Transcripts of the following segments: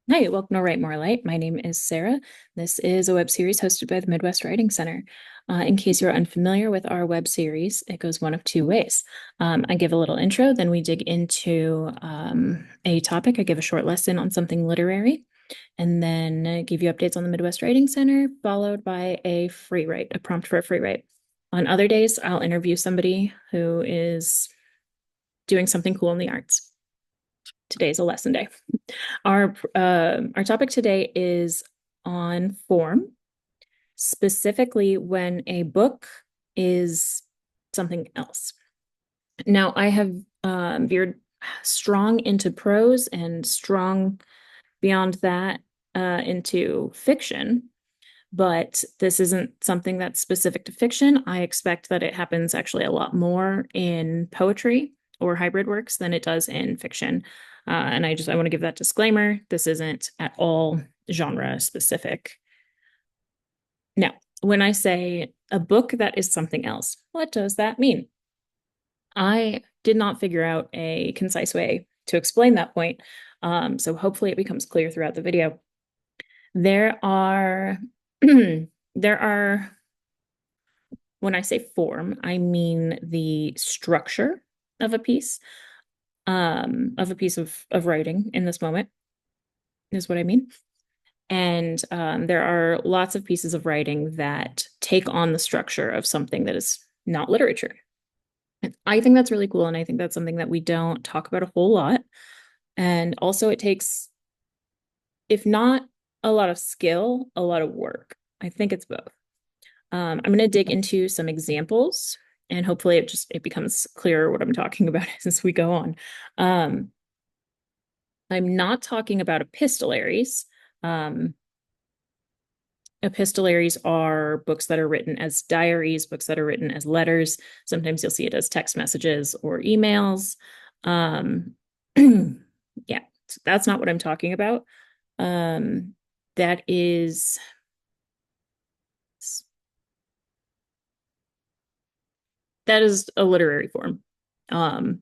Hi, welcome to Write More Light. My name is Sarah. This is a web series hosted by the Midwest Writing Center. In case you're unfamiliar with our web series, it goes one of two ways. I give a little intro, then we dig into a topic. I give a short lesson on something literary, and then give you updates on the Midwest Writing Center, followed by a free write, a prompt for a free write. On other days, I'll interview somebody who is doing something cool in the arts. Today's a lesson day. Our topic today is on form, specifically when a book is something else. Now, I have veered strong into prose and strong beyond that into fiction, but this isn't something that's specific to fiction. I expect that it happens actually a lot more in poetry or hybrid works than it does in fiction. And I want to give that disclaimer. This isn't at all genre specific. Now, when I say a book that is something else, what does that mean? I did not figure out a concise way to explain that point. So hopefully it becomes clear throughout the video. There are, there are, when I say form, I mean the structure of a piece of writing in this moment is what I mean. And there are lots of pieces of writing that take on the structure of something that is not literature. And I think that's really cool. And I think that's something that we don't talk about a whole lot. And also, it takes, if not a lot of skill, a lot of work. I think it's both. I'm going to dig into some examples and hopefully it becomes clearer what I'm talking about as we go on. I'm not talking about epistolaries. Epistolaries are books that are written as diaries, books that are written as letters. Sometimes you'll see it as text messages or emails. Yeah, so that's not what I'm talking about. That is a literary form. And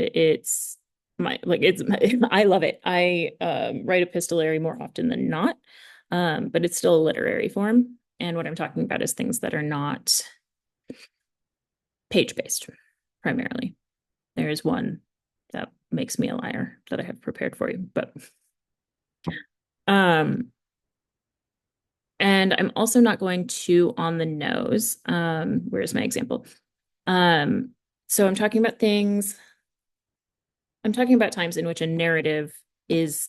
it's I love it. I write epistolary more often than not, but it's still a literary form. And what I'm talking about is things that are not page-based, primarily. There is one that makes me a liar that I have prepared for you, but and I'm also not going too on the nose. Where's my example? So I'm talking about times in which a narrative is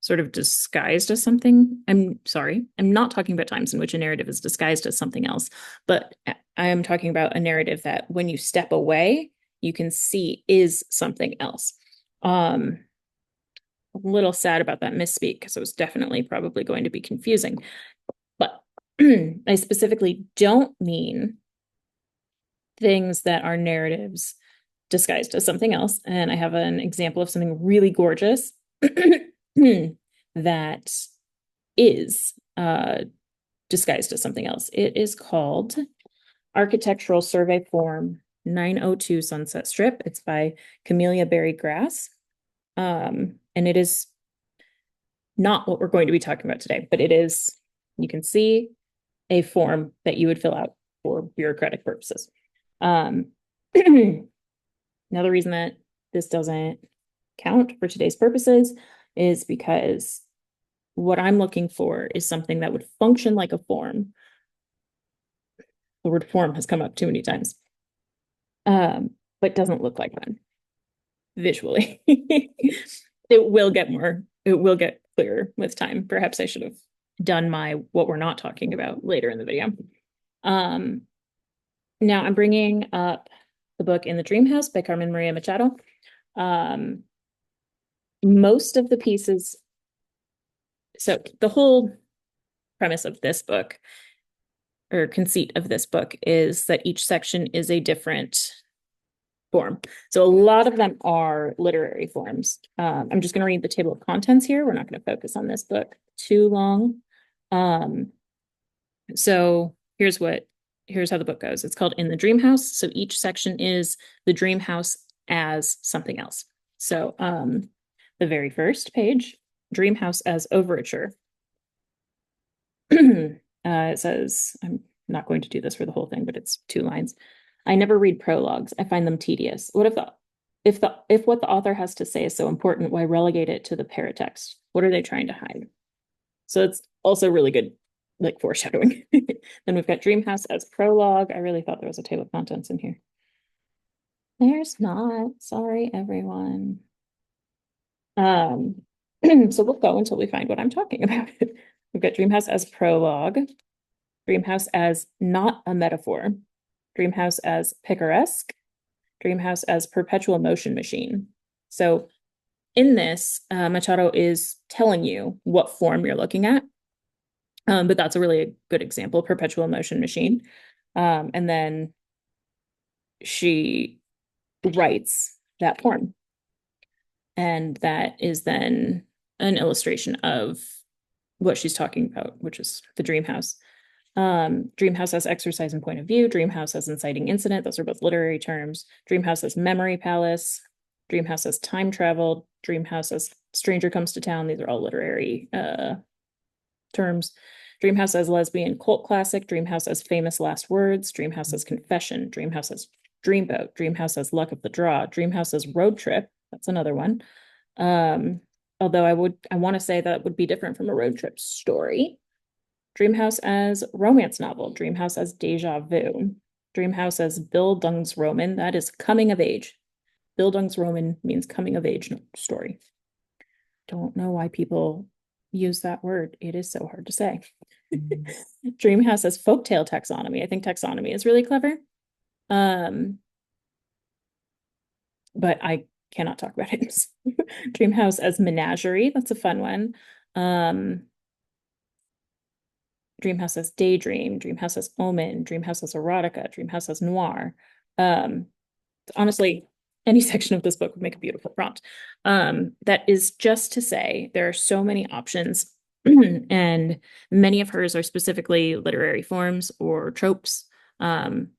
sort of disguised as something. I'm sorry. I'm not talking about times in which a narrative is disguised as something else, but I am talking about a narrative that when you step away, you can see is something else. A little sad about that misspeak because it was definitely probably going to be confusing. But I specifically don't mean things that are narratives disguised as something else. And I have an example of something really gorgeous that is disguised as something else. It is called Architectural Survey Form 902 Sunset Strip. It's by Camellia Berry Grass. And it is not what we're going to be talking about today, but it is, you can see, a form that you would fill out for bureaucratic purposes. Now, the reason that this doesn't count for today's purposes is because what I'm looking for is something that would function like a form. The word form has come up too many times, but doesn't look like one visually. It will get clearer with time. Perhaps I should have done what we're not talking about later in the video. Now I'm bringing up the book In the Dream House by Carmen Maria Machado. Most of the pieces, so the whole premise of this book or conceit of this book is that each section is a different form. So a lot of them are literary forms. I'm just going to read the table of contents here. We're not going to focus on this book too long. So here's how the book goes. It's called In the Dream House. So each section is the dream house as something else. So The very first page, Dream House as Overture. It says, I'm not going to do this for the whole thing, but it's 2 lines. I never read prologues. I find them tedious. What if what the author has to say is so important, why relegate it to the paratext? What are they trying to hide? So it's also really good, like foreshadowing. Then we've got Dream House as prologue. I really thought there was a table of contents in here. There's not. Sorry, everyone. So we'll go until we find what I'm talking about. We've got Dream House as prologue, Dream House as not a metaphor, Dream House as picaresque, Dream House as perpetual motion machine. So in this, Machado is telling you what form you're looking at. But that's a really good example, perpetual motion machine. And then she writes that form. And that is then an illustration of what she's talking about, which is the dream house. Dream house as exercise and point of view, dream house as inciting incident. Those are both literary terms. Dream house as memory palace, dream house as time travel, dream house as stranger comes to town. These are all literary terms. Dream house as lesbian cult classic, dream house as famous last words, dream house as confession, dream house as dreamboat, dream house as luck of the draw, dream house as road trip. That's another one. Although I want to say that would be different from a road trip story. Dreamhouse as romance novel, Dreamhouse as deja vu, Dreamhouse as Bildungsroman, that is coming of age. Bildungsroman means coming of age story. Don't know why people use that word. It is so hard to say. Dreamhouse as folktale taxonomy. I think taxonomy is really clever. But I cannot talk about it. Dreamhouse as menagerie. That's a fun one. Dreamhouse as daydream, Dreamhouse as omen, Dreamhouse as erotica, Dreamhouse as noir. Honestly, any section of this book would make a beautiful prompt. That is just to say there are so many options, and many of hers are specifically literary forms or tropes, but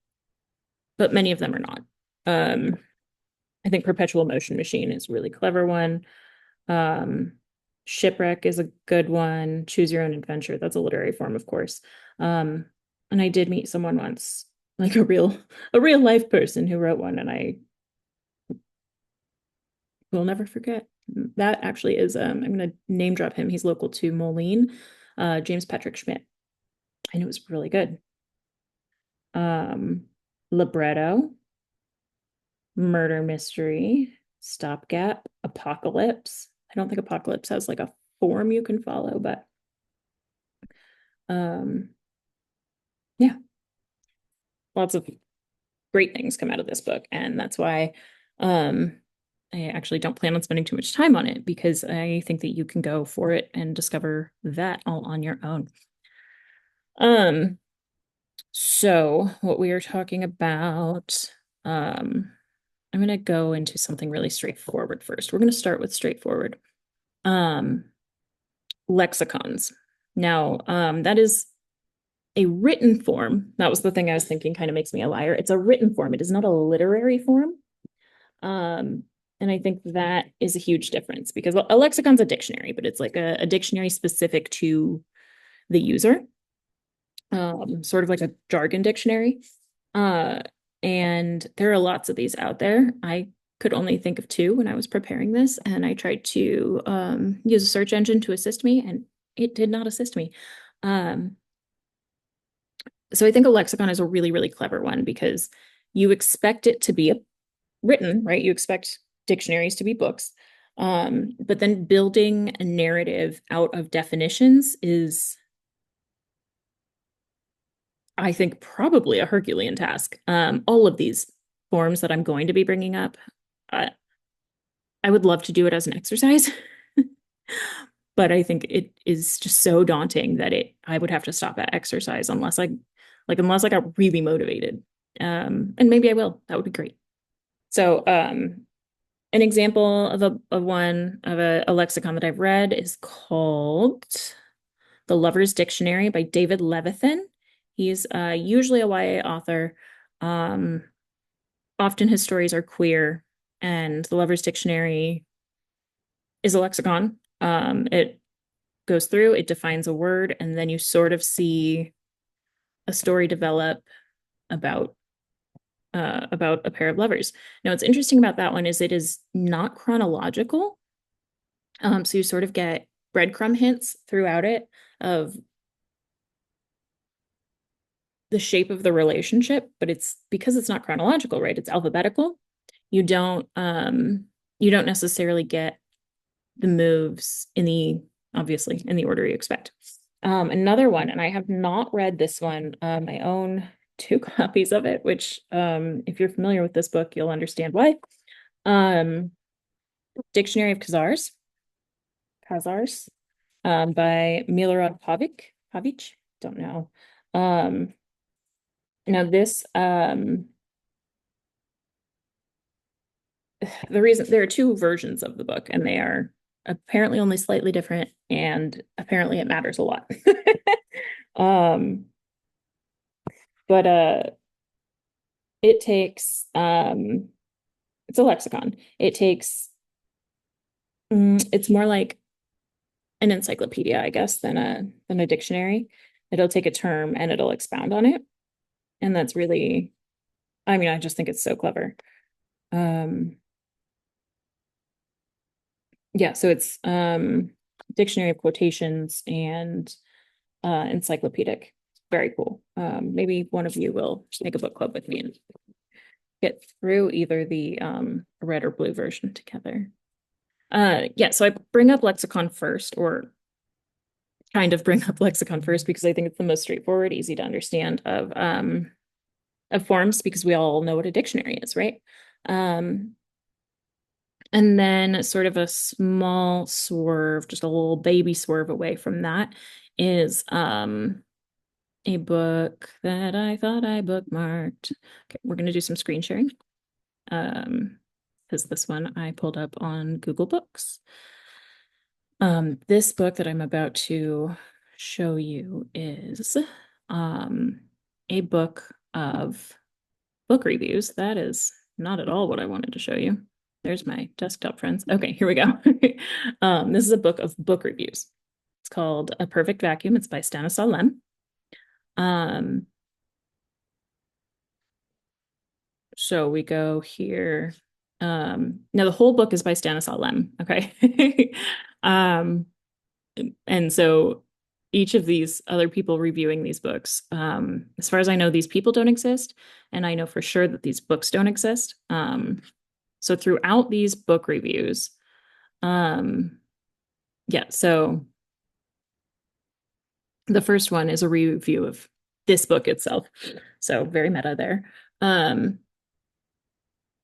many of them are not. I think perpetual motion machine is a really clever one. Shipwreck is a good one. Choose your own adventure. That's a literary form, of course. And I did meet someone once, like a real life person who wrote one, and I will never forget. That actually is, I'm going to name drop him. He's local to Moline, James Patrick Schmidt. And it was really good. Libretto, murder mystery, stopgap, apocalypse. I don't think apocalypse has like a form you can follow, but yeah, lots of great things come out of this book, and that's why I actually don't plan on spending too much time on it, because I think that you can go for it and discover that all on your own. So what we are talking about, I'm going to go into something really straightforward first. We're going to start with straightforward. Lexicons. Now, that is a written form. That was the thing I was thinking kind of makes me a liar. It's a written form. It is not a literary form. And I think that is a huge difference, because a lexicon's a dictionary, but it's like a dictionary specific to the user, sort of like a jargon dictionary. And there are lots of these out there. I could only think of 2 when I was preparing this, and I tried to use a search engine to assist me, and it did not assist me. So I think a lexicon is a really, really clever one, because you expect it to be written, right? You expect dictionaries to be books. But then building a narrative out of definitions is, I think, probably a Herculean task. All of these forms that I'm going to be bringing up, I would love to do it as an exercise, but I think it is just so daunting that I would have to stop at exercise unless I got really motivated. And maybe I will. That would be great. So, an example of a lexicon that I've read is called The Lover's Dictionary by David Levithan. He's usually a YA author. Often his stories are queer, and The Lover's Dictionary is a lexicon. It goes through, it defines a word, and then you sort of see a story develop about about a pair of lovers. Now, what's interesting about that one is it is not chronological. So you sort of get breadcrumb hints throughout it of the shape of the relationship, but it's because it's not chronological, right? It's alphabetical. You don't you don't necessarily get the moves in the obviously in the order you expect. Another one, and I have not read this one. I own two copies of it, which if you're familiar with this book, you'll understand why. Um, Dictionary of Khazars, by Milorad Pavic. Don't know. Um, Now this the reason there are two versions of the book and they are apparently only slightly different and apparently it matters a lot. um but it takes it's a lexicon. It takes it's more like an encyclopedia, I guess, than a dictionary. It'll take a term and it'll expound on it. And that's really I mean, I just think it's so clever. Um yeah, so it's dictionary of quotations and encyclopedic. Very cool. Maybe one of you will make a book club with me and get through either the red or blue version together. Yeah, so I bring up lexicon first, or kind of bring up lexicon first because I think it's the most straightforward, easy to understand of forms because we all know what a dictionary is, right? Um, and then sort of a small swerve, just a little baby swerve away from that is a book that I thought I bookmarked. Okay, we're gonna do some screen sharing. Because this one I pulled up on Google Books. This book that I'm about to show you is a book of book reviews. That is not at all what I wanted to show you. There's my desktop friends. Okay, here we go. This is a book of book reviews. It's called A Perfect Vacuum. It's by Stanislaw Lem. Um, so we go here. Now the whole book is by Stanislaw Lem. Okay. um, and so each of these other people reviewing these books, as far as I know, these people don't exist, and I know for sure that these books don't exist. So throughout these book reviews, um, yeah, so the first one is a review of this book itself. So very meta there.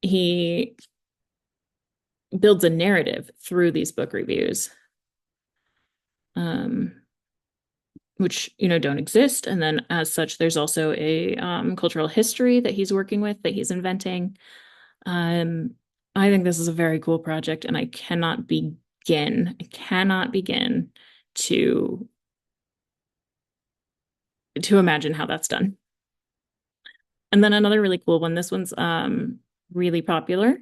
He builds a narrative through these book reviews, um, which don't exist. And then, as such, there's also a cultural history that he's working with, that he's inventing. Um, I think this is a very cool project, and I cannot begin to imagine how that's done. And then another really cool one. This one's really popular.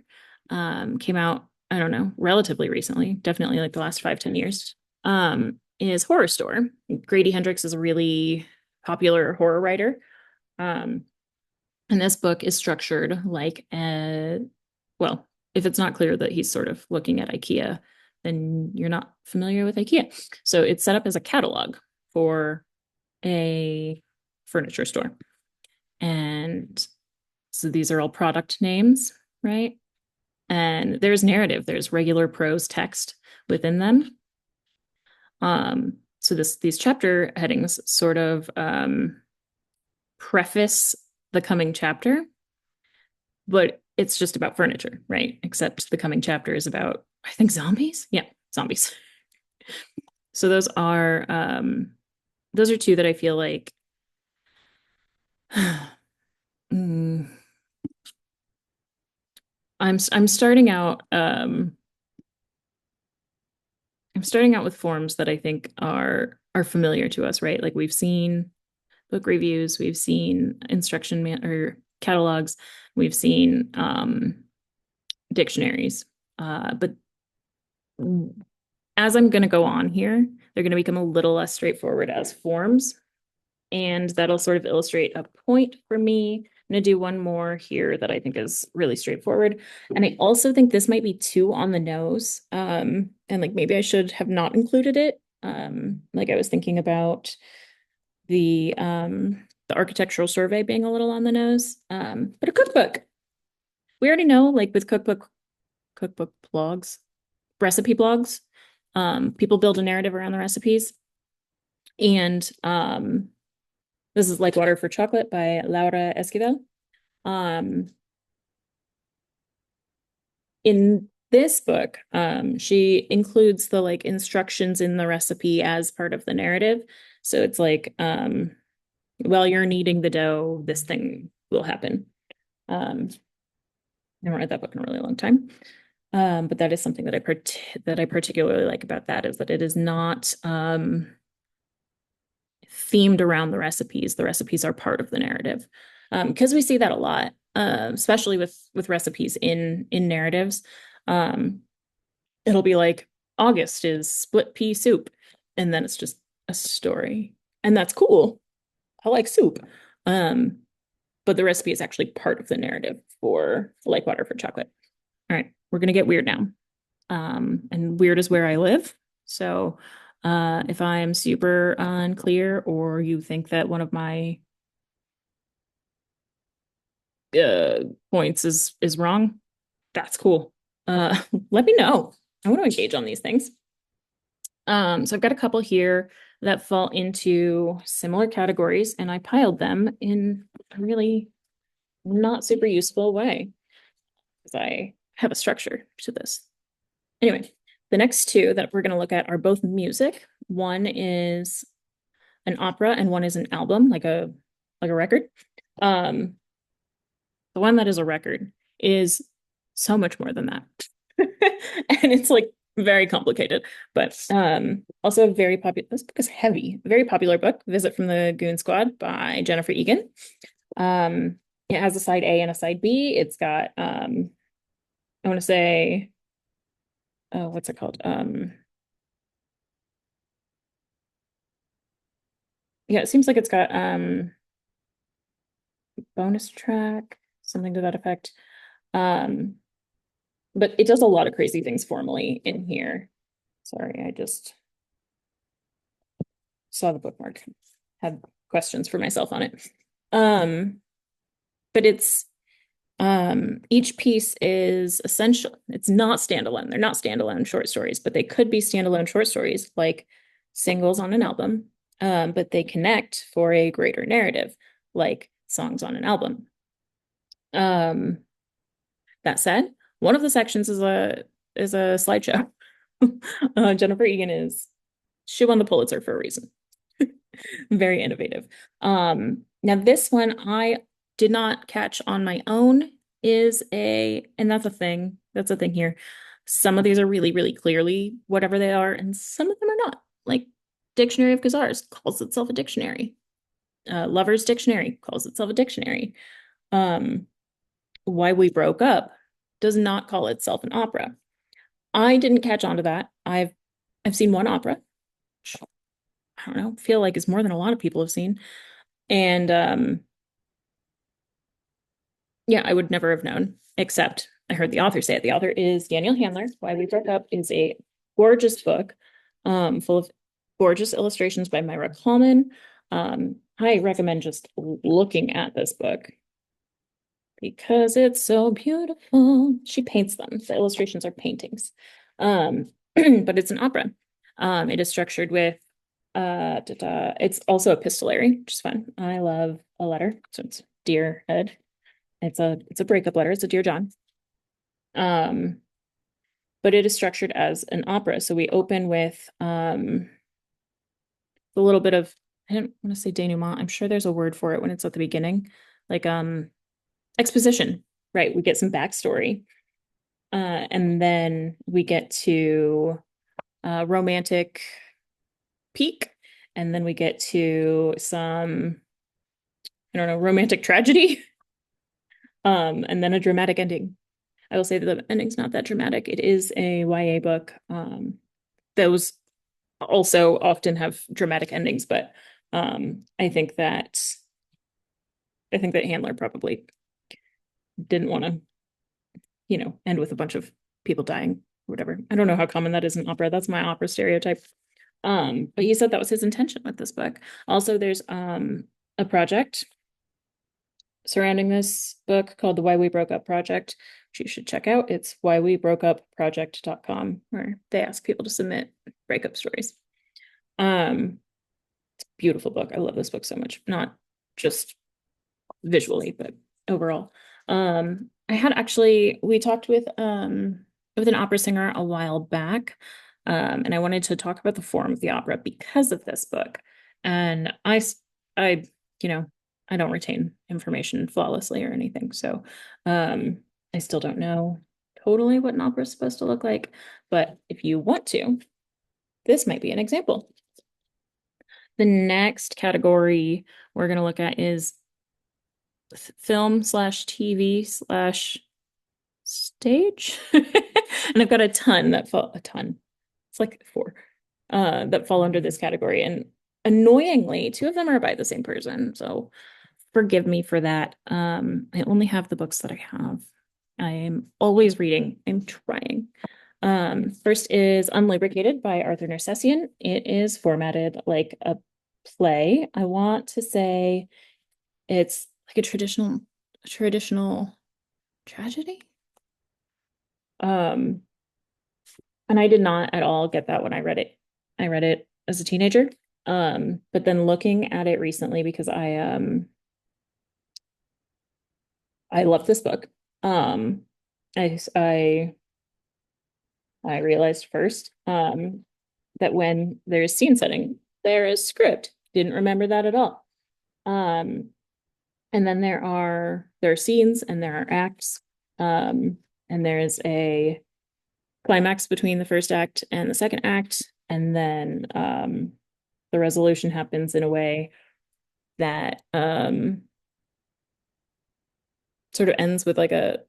Came out, I don't know, relatively recently, definitely like the last 5-10 years. Is Horror Store. Grady Hendrix is a really popular horror writer. Um, and this book is structured like well, if it's not clear that he's sort of looking at IKEA, then you're not familiar with IKEA. So it's set up as a catalog for a furniture store. And so these are all product names, right? And there's narrative, there's regular prose text within them. So these chapter headings sort of preface the coming chapter, but it's just about furniture, right? Except the coming chapter is about, I think, zombies. Yeah, zombies. So those are two that I feel like mm, I'm starting out I'm starting out with forms that I think are familiar to us, right? Like we've seen book reviews, we've seen or catalogs, we've seen dictionaries. But as I'm going to go on here, they're going to become a little less straightforward as forms. And that'll sort of illustrate a point for me. I'm going to do one more here that I think is really straightforward. And I also think this might be too on the nose. And like maybe I should have not included it. Like I was thinking about the architectural survey being a little on the nose. But a cookbook. We already know, like with cookbook blogs, recipe blogs, people build a narrative around the recipes. And this is Like Water for Chocolate by Laura Esquivel. Um, in this book, she includes the like instructions in the recipe as part of the narrative. So it's like, while you're kneading the dough, this thing will happen. I haven't read that book in a really long time. But that is something that I particularly like about that is that it is not themed around the recipes. The recipes are part of the narrative. Because we see that a lot, especially with recipes in narratives. Um, it'll be like August is split pea soup, and then it's just a story, and that's cool. I like soup. Um, but the recipe is actually part of the narrative for Like Water for Chocolate. All right, we're gonna get weird now. And weird is where I live. So if I'm super unclear or you think that one of my points is wrong, that's cool. Uh, let me know. I want to engage on these things. So I've got a couple here that fall into similar categories, and I piled them in a really not super useful way because I have a structure to this. Anyway, the next two that we're going to look at are both music. One is an opera and one is an album, like a record. Um, the one that is a record is so much more than that. And it's like very complicated, but also very popular. This book is heavy, very popular book, Visit from the Goon Squad by Jennifer Egan. It has a side A and a side B. It's got I want to say, oh, what's it called? Yeah, it seems like it's got bonus track, something to that effect. Um, but it does a lot of crazy things formally in here. Sorry, I just saw the bookmark. Had questions for myself on it. But it's each piece is essential. It's not standalone. They're not standalone short stories, but they could be standalone short stories like singles on an album. But they connect for a greater narrative, like songs on an album. Um, that said, one of the sections is a slideshow. Jennifer Egan she won the Pulitzer for a reason. Very innovative. Now this one I did not catch on my own and that's a thing. That's a thing here. Some of these are really, really clearly whatever they are, and some of them are not. Like Dictionary of Kazars calls itself a dictionary. Lover's Dictionary calls itself a dictionary. Um, Why We Broke Up does not call itself an opera. I didn't catch on to that. I've seen one opera. I don't know, feel like it's more than a lot of people have seen. And yeah, I would never have known, except I heard the author say it. The author is Daniel Handler. Why We Broke Up is a gorgeous book, full of gorgeous illustrations by Myra Coleman. I recommend just looking at this book because it's so beautiful. She paints them. The illustrations are paintings. But it's an opera. It is structured with it's also epistolary, which is fun. I love a letter. So it's Dear Ed. It's a breakup letter. It's a Dear John. But it is structured as an opera. So we open with a little bit of, I don't want to say denouement. I'm sure there's a word for it when it's at the beginning, like exposition, right? We get some backstory. And then we get to romantic peak, and then we get to some, I don't know, romantic tragedy, and then a dramatic ending. I will say that the ending's not that dramatic. It is a YA book. Those also often have dramatic endings, but I think that Handler probably didn't want to, end with a bunch of people dying or whatever. I don't know how common that is in opera. That's my opera stereotype. But he said that was his intention with this book. Also, there's a project surrounding this book called the Why We Broke Up Project, which you should check out. It's whywebrokeupproject.com, where they ask people to submit breakup stories. It's a beautiful book. I love this book so much. Not just visually, but overall. We talked with an opera singer a while back. And I wanted to talk about the form of the opera because of this book. And I, I don't retain information flawlessly or anything. So I still don't know totally what an opera is supposed to look like. But if you want to, this might be an example. The next category we're going to look at is film/TV/stage. And I've got a ton. It's like 4 that fall under this category. And annoyingly, 2 of them are by the same person. So forgive me for that. I only have the books that I have. I am always reading. I'm trying. First is Unlubricated by Arthur Nersessian. It is formatted like a play. I want to say it's like a traditional tragedy. And I did not at all get that when I read it. I read it as a teenager. But then looking at it recently because I love this book. I realized first that when there's scene setting, there is script. Didn't remember that at all. And then there are scenes and there are acts. And there is a climax between the first act and the second act. And then the resolution happens in a way that sort of ends with like a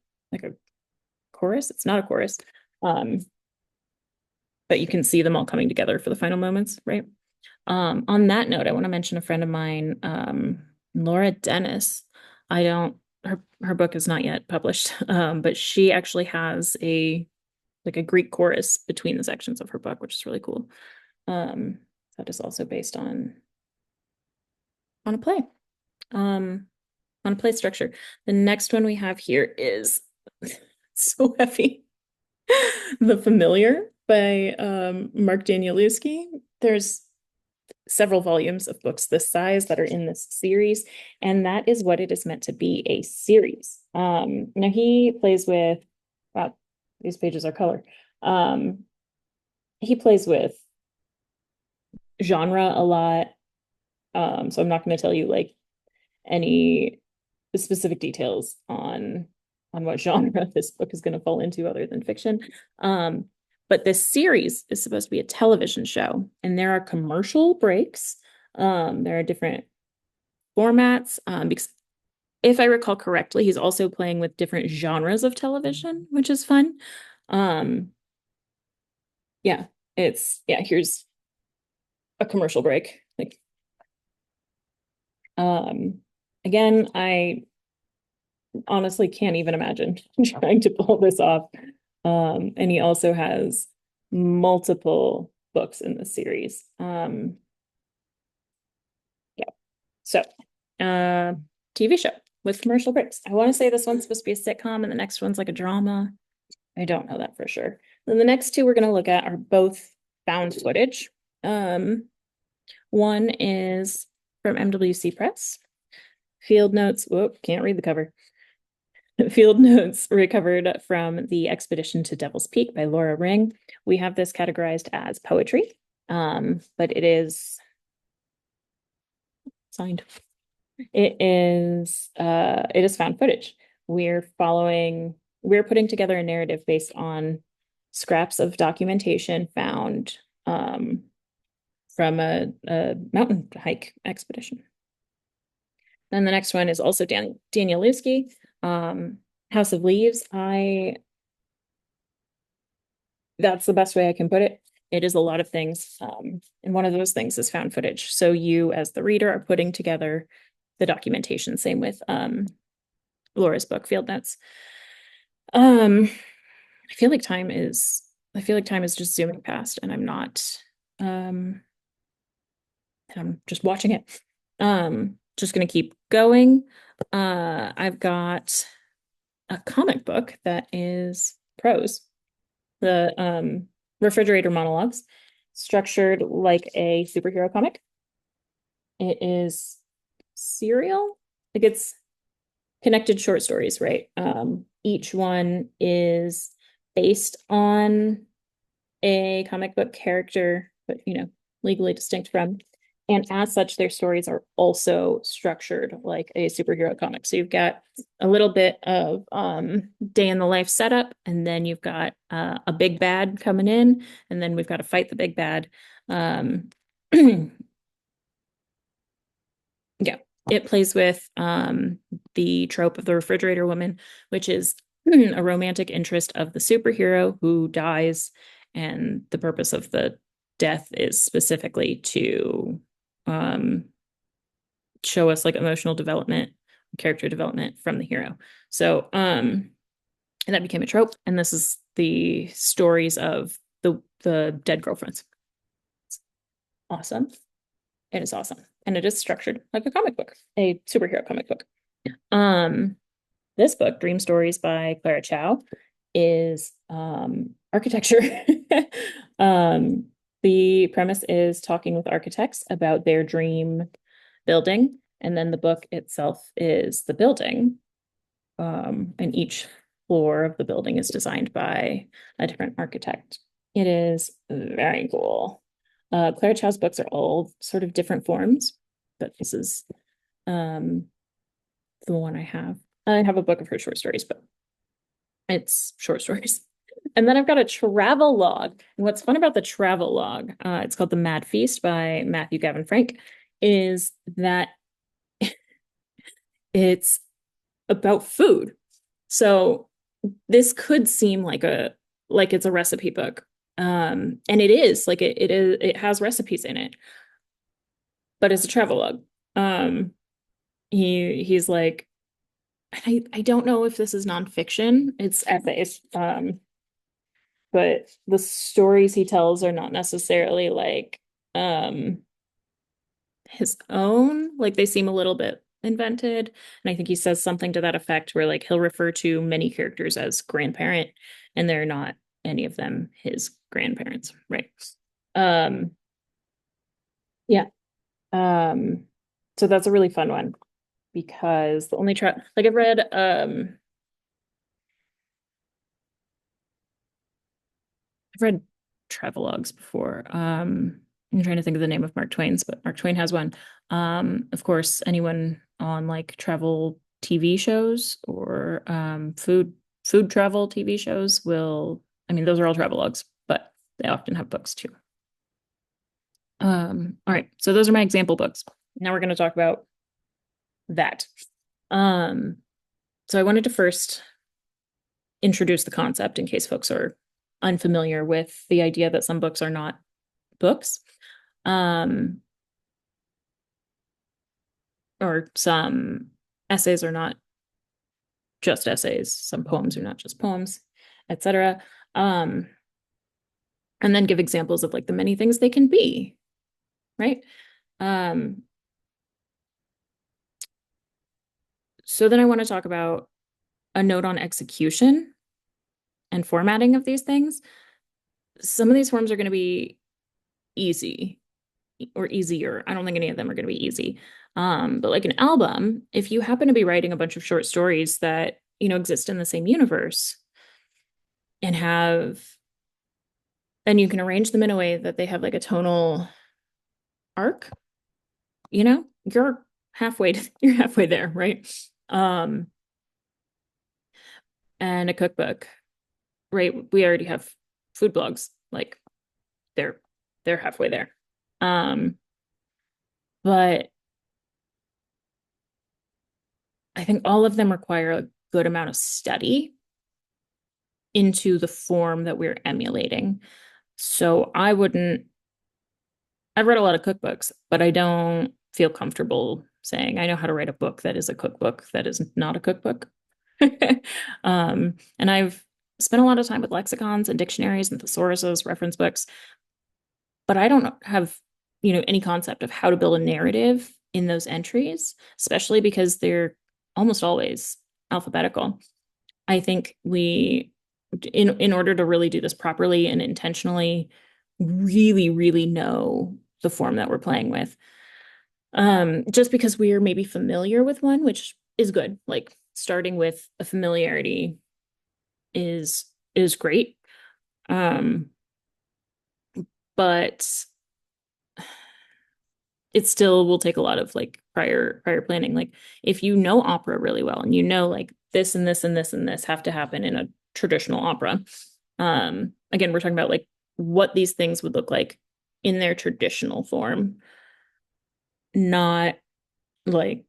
chorus. It's not a chorus. But you can see them all coming together for the final moments, right? On that note, I want to mention a friend of mine, Laura Dennis. Her book is not yet published, but she actually has a Greek chorus between the sections of her book, which is really cool. That is also based on a play, on a play structure. The next one we have here is so heavy. The Familiar by Mark Danielewski. There's several volumes of books this size that are in this series, and that is what it is meant to be, a series. Now he plays with, wow, these pages are color. He plays with genre a lot. So I'm not going to tell you like any specific details on what genre this book is going to fall into other than fiction. But this series is supposed to be a television show, and there are commercial breaks. There are different formats, because if I recall correctly, he's also playing with different genres of television, which is fun. Yeah, here's a commercial break. Like, again, I honestly can't even imagine trying to pull this off. And he also has multiple books in the series. Yeah. So, TV show with commercial breaks. I want to say this one's supposed to be a sitcom and the next one's like a drama. I don't know that for sure. Then the next 2 we're going to look at are both found footage. One is from MWC Press. Field Notes. Whoop, can't read the cover. Field Notes recovered from the Expedition to Devil's Peak by Laura Ring. We have this categorized as poetry, but it is signed. It is found footage. We're putting together a narrative based on scraps of documentation found from a mountain hike expedition. Then the next one is also Danielewski, House of Leaves. I That's the best way I can put it. It is a lot of things. And one of those things is found footage. So you, as the reader, are putting together the documentation. Same with Laura's book, Field Notes. Um, I feel like time is just zooming past, and um, I'm just watching it. Just gonna keep going. I've got a comic book that is prose. The refrigerator monologues, structured like a superhero comic. It is serial. Like it's connected short stories, right? Each one is based on a comic book character, but legally distinct from. And as such, their stories are also structured like a superhero comic. So you've got a little bit of day in the life setup, and then you've got a big bad coming in, and then we've got to fight the big bad. Um, yeah, it plays with the trope of the refrigerator woman, which is a romantic interest of the superhero who dies, and the purpose of the death is specifically to um, show us like emotional development, character development from the hero. So, and that became a trope, and this is the stories of the dead girlfriends. It's awesome. It is awesome. And it is structured like a comic book, a superhero comic book. Um, this book, Dream Stories by Clara Chow, is architecture. um, the premise is talking with architects about their dream building, and then the book itself is the building. And each floor of the building is designed by a different architect. It is very cool. Clara Chow's books are all sort of different forms, but this is um, the one I have. I have a book of her short stories, but it's short stories. And then I've got a travel log. And what's fun about the travel log, it's called The Mad Feast by Matthew Gavin Frank, is that it's about food. So this could seem like it's a recipe book. And it is like it has recipes in it, but it's a travel log. Um, he's like, I don't know if this is nonfiction. It's essays. But the stories he tells are not necessarily like um his own. Like they seem a little bit invented. And I think he says something to that effect where like he'll refer to many characters as grandparent, and they're not any of them his grandparents, right? Um, yeah. Um, so that's a really fun one because the only like I've read travelogues before. I'm trying to think of the name of Mark Twain's, but Mark Twain has one. Of course, anyone on like travel TV shows or food travel TV shows will, I mean, those are all travelogues, but they often have books too. All right, so those are my example books. Now we're going to talk about that. Um, so I wanted to first introduce the concept in case folks are unfamiliar with the idea that some books are not books. Um, or some essays are not just essays, some poems are not just poems, etc. Um, and then give examples of like the many things they can be, right? Um, so then I want to talk about a note on execution and formatting of these things. Some of these forms are going to be easy or easier. I don't think any of them are going to be easy. But like an album, if you happen to be writing a bunch of short stories that, exist in the same universe and and you can arrange them in a way that they have like a tonal arc, you're you're halfway there, right? Um, and a cookbook, right? We already have food blogs, like they're they're halfway there. Um, but I think all of them require a good amount of study into the form that we're emulating. So I've read a lot of cookbooks, but I don't feel comfortable saying I know how to write a book that is a cookbook that is not a cookbook. And I've spent a lot of time with lexicons and dictionaries and thesauruses, reference books, but I don't have, any concept of how to build a narrative in those entries, especially because they're almost always alphabetical. I think in order to really do this properly and intentionally, really, really know the form that we're playing with. Just because we are maybe familiar with one, which is good. Like starting with a familiarity is great. Um, but it still will take a lot of like prior planning. Like if you know opera really well and you know like this and this and this and this have to happen in a traditional opera. Again, we're talking about like what these things would look like in their traditional form, not like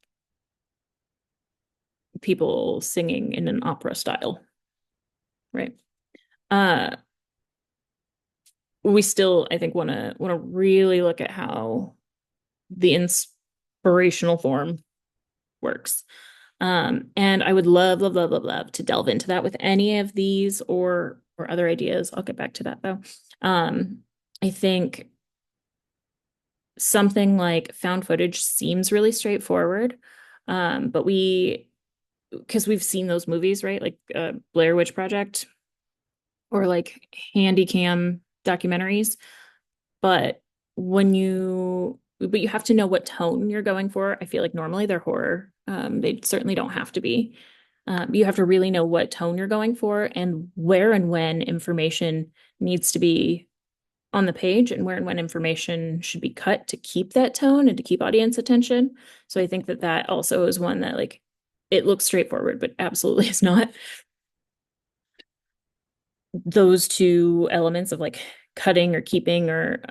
people singing in an opera style, right? Uh, we still, I think, want to really look at how the inspirational form works. And I would love, love, love, love, love to delve into that with any of these or other ideas. I'll get back to that though. I think something like found footage seems really straightforward. But because we've seen those movies, right? Like Blair Witch Project or like handy cam documentaries. But but you have to know what tone you're going for. I feel like normally they're horror. They certainly don't have to be. You have to really know what tone you're going for and where and when information needs to be on the page and where and when information should be cut to keep that tone and to keep audience attention. So I think that that also is one that like it looks straightforward, but absolutely is not. Those two elements of like cutting or keeping or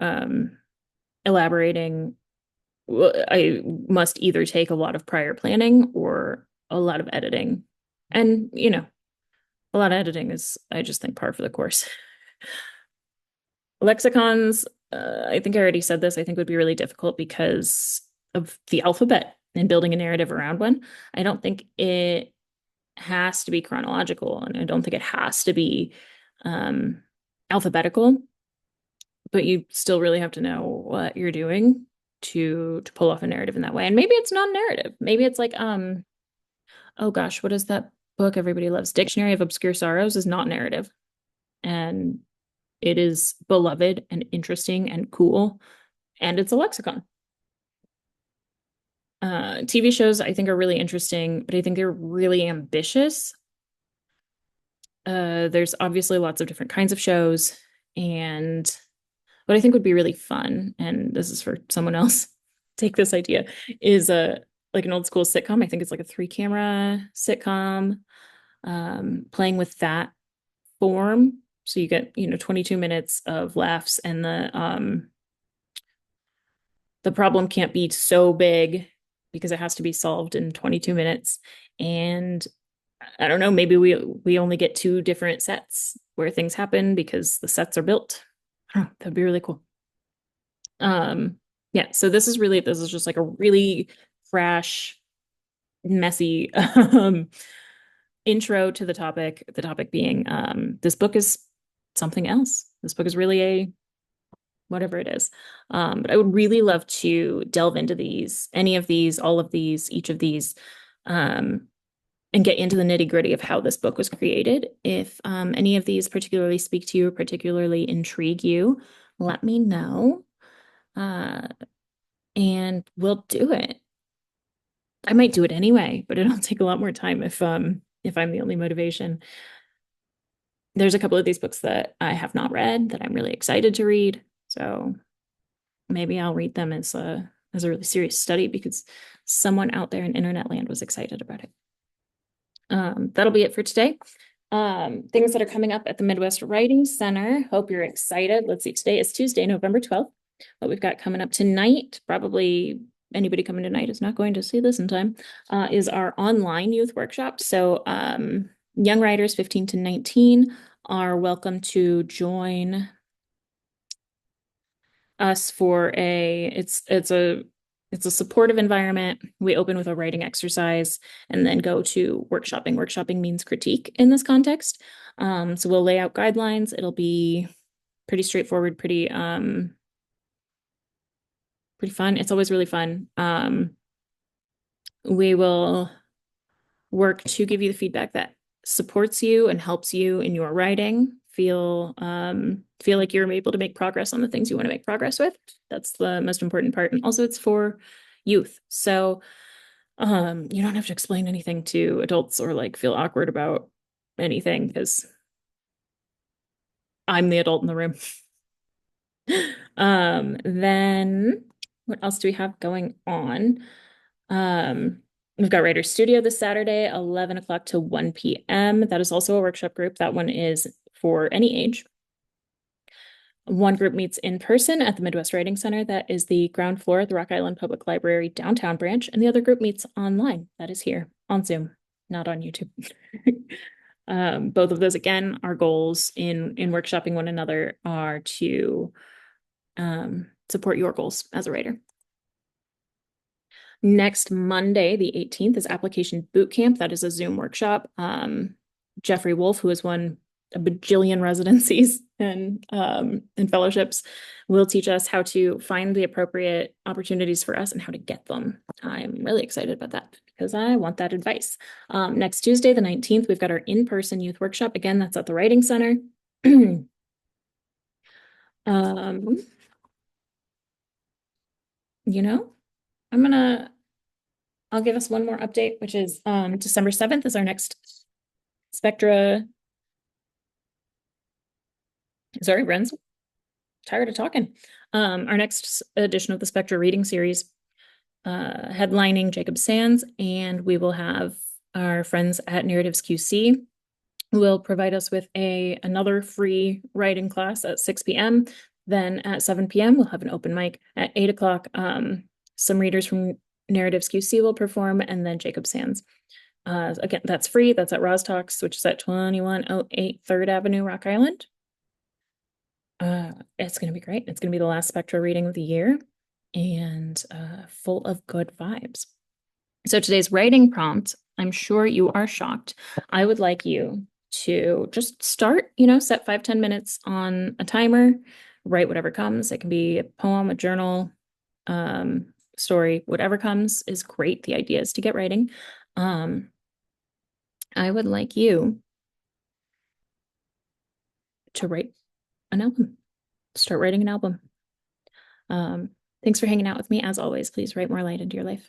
elaborating, I must either take a lot of prior planning or a lot of editing. And, a lot of editing is, I just think, par for the course. Lexicons, I think I already said this, I think would be really difficult because of the alphabet and building a narrative around one. I don't think it has to be chronological, and I don't think it has to be alphabetical, but you still really have to know what you're doing to pull off a narrative in that way. And maybe it's non-narrative. Maybe it's like, oh gosh, what is that book everybody loves? Dictionary of Obscure Sorrows is not narrative. And it is beloved and interesting and cool. And it's a lexicon. TV shows I think are really interesting, but I think they're really ambitious. There's obviously lots of different kinds of shows, and what I think would be really fun, and this is for someone else, take this idea, is like an old school sitcom. I think it's like a 3-camera sitcom, playing with that form. So you get, 22 minutes of laughs, and the problem can't be so big because it has to be solved in 22 minutes. And I don't know, maybe we only get 2 different sets where things happen because the sets are built. Oh, that'd be really cool. Yeah, so this is just like a really fresh, messy intro to the topic being this book is something else. This book is really a whatever it is. But I would really love to delve into any of these, all of these, each of these, and get into the nitty-gritty of how this book was created. If any of these particularly speak to you or particularly intrigue you, let me know. And we'll do it. I might do it anyway, but it'll take a lot more time if I'm the only motivation. There's a couple of these books that I have not read that I'm really excited to read. So maybe I'll read them as a really serious study because someone out there in internet land was excited about it. That'll be it for today. Things that are coming up at the Midwest Writing Center. Hope you're excited. Let's see, today is Tuesday, November 12th. What we've got coming up tonight, probably anybody coming tonight is not going to see this in time, is our online youth workshop. So young writers 15 to 19 are welcome to join us for it's a supportive environment. We open with a writing exercise and then go to workshopping. Workshopping means critique in this context. So we'll lay out guidelines. It'll be pretty straightforward, pretty fun. It's always really fun. We will work to give you the feedback that supports you and helps you in your writing. Feel like you're able to make progress on the things you want to make progress with. That's the most important part. And also it's for youth. So you don't have to explain anything to adults or like feel awkward about anything because I'm the adult in the room. Then what else do we have going on? We've got Writer Studio this Saturday, 11 o'clock to 1 p.m. That is also a workshop group. That one is for any age. One group meets in person at the Midwest Writing Center. That is the ground floor at the Rock Island Public Library downtown branch. And the other group meets online. That is here on Zoom, not on YouTube. Both of those, again, our goals in workshopping one another are to support your goals as a writer. Next Monday, the 18th, is Application Boot Camp. That is a Zoom workshop. Jeffrey Wolf, who has won a bajillion residencies and fellowships, will teach us how to find the appropriate opportunities for us and how to get them. I'm really excited about that because I want that advice. Next Tuesday, the 19th, we've got our in-person youth workshop. Again, that's at the Writing Center. You know, I'll give us one more update, which is December 7th is our next Spectra. Sorry, Ren's tired of talking. Our next edition of the Spectra reading series, headlining Jacob Sands, and we will have our friends at Narratives QC will provide us with another free writing class at 6 p.m. Then at 7 p.m. we'll have an open mic. At 8 o'clock, some readers from Narratives QC will perform, and then Jacob Sands. Again, that's free. That's at Roz Talks, which is at 2108 3rd Avenue, Rock Island. It's going to be great. It's going to be the last Spectra reading of the year and full of good vibes. So today's writing prompt, I'm sure you are shocked. I would like you to just start, set 5-10 minutes on a timer, write whatever comes. It can be a poem, a journal, story, whatever comes is great. The idea is to get writing. I would like you to write an album. Start writing an album. Thanks for hanging out with me. As always, please write more light into your life.